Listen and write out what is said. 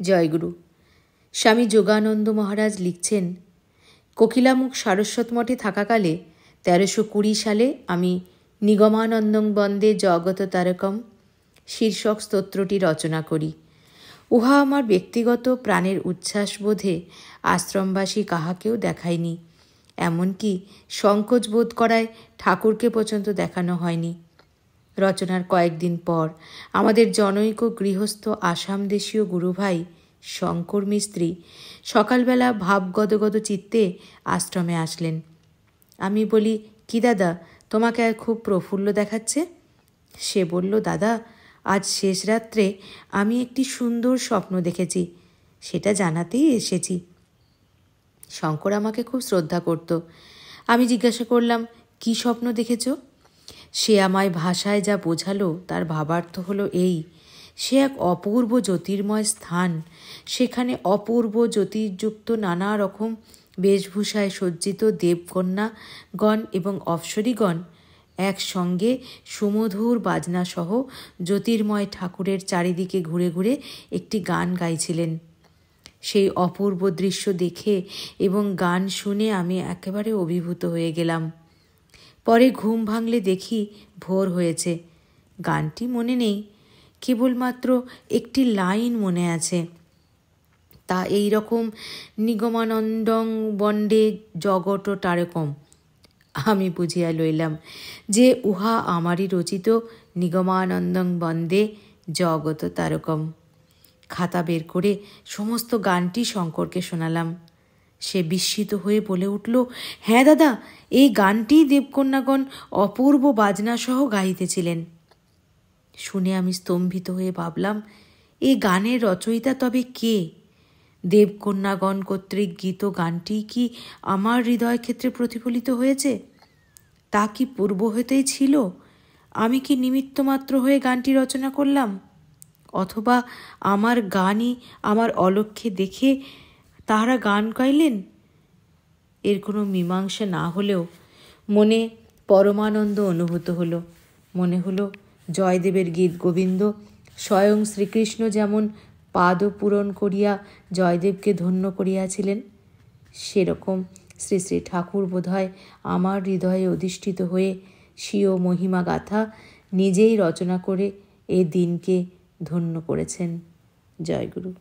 জয়গুরু। স্বামী যোগানন্দ মহারাজ লিখছেন, কোকিলামুখ সারস্বত মঠে থাকাকালে 1320 সালে আমি নিগমানন্দং বন্দে জগত তারকম শীর্ষক স্তোত্রটি রচনা করি। উহা আমার ব্যক্তিগত প্রাণের উচ্ছ্বাসবোধে আশ্রমবাসী কাহাকেও দেখায়নি, এমনকি সংকোচ বোধ করায় ঠাকুরকে পর্যন্ত দেখানো হয়নি। রচনার কয়েকদিন পর আমাদের জনৈক গৃহস্থ আসাম দেশীয় গুরুভাই শঙ্কর মিস্ত্রি সকালবেলা ভাবগদগদ চিত্তে আশ্রমে আসলেন। আমি বলি, কি দাদা, তোমাকে খুব প্রফুল্ল দেখাচ্ছে। সে বলল, দাদা, আজ শেষ রাত্রে আমি একটি সুন্দর স্বপ্ন দেখেছি, সেটা জানাতেই এসেছি। শঙ্কর আমাকে খুব শ্রদ্ধা করত। আমি জিজ্ঞাসা করলাম, কি স্বপ্ন দেখেছ? সে আমায় ভাষায় যা বোঝালো তার ভাবার্থ হলো এই, সে এক অপূর্ব জ্যোতির্ময় স্থান, সেখানে অপূর্ব জ্যোতির্যুক্ত নানা রকম বেশভূষায় সজ্জিত দেবকন্যাগণ এবং অপ্সরীগণ একসঙ্গে সুমধুর বাজনাসহ জ্যোতির্ময় ঠাকুরের চারিদিকে ঘুরে ঘুরে একটি গান গাইছিলেন। সেই অপূর্ব দৃশ্য দেখে এবং গান শুনে আমি একেবারে অভিভূত হয়ে গেলাম। পরে ঘুম ভাঙলে দেখি ভোর হয়েছে। গানটি মনে নেই, কেবলমাত্র একটি লাইন মনে আছে। তা এই রকম, নিগমানন্দং বন্দে জগত তারকম। আমি বুঝিয়া লইলাম যে উহা আমারই রচিত নিগমানন্দং বন্দে জগত তারকম। খাতা বের করে সমস্ত গানটি শঙ্করকে শোনালাম। সে বিস্মিত হয়ে বলে উঠল, হ্যাঁ দাদা, এই গানটি দেবকন্যাগণ অপূর্ব বাজনাসহ গাইতেছিলেন। শুনে আমি স্তম্ভিত হয়ে ভাবলাম, এই গানের রচয়িতা তবে কে? দেবকন্যাগণ কর্তৃক গীত গানটি কি আমার হৃদয় ক্ষেত্রে প্রতিফলিত হয়েছে? তা কি পূর্ব হইতেই ছিল? আমি কি নিমিত্তমাত্র হয়ে গানটি রচনা করলাম? অথবা আমার গানই আমার অলক্ষ্যে দেখে তাহারা গান গাইলেন? এর কোনো মীমাংসা না হলেও মনে পরমানন্দ অনুভূত হলো। মনে হলো জয়দেবের গীত গোবিন্দ স্বয়ং শ্রীকৃষ্ণ যেমন পাদ পূরণ করিয়া জয়দেবকে ধন্য করিয়াছিলেন, সেরকম শ্রী শ্রী ঠাকুর বোধহয় আমার হৃদয়ে অধিষ্ঠিত হয়ে স্বীয় মহিমা গাথা নিজেই রচনা করে এ দিনকে ধন্য করেছেন। জয়গুরু।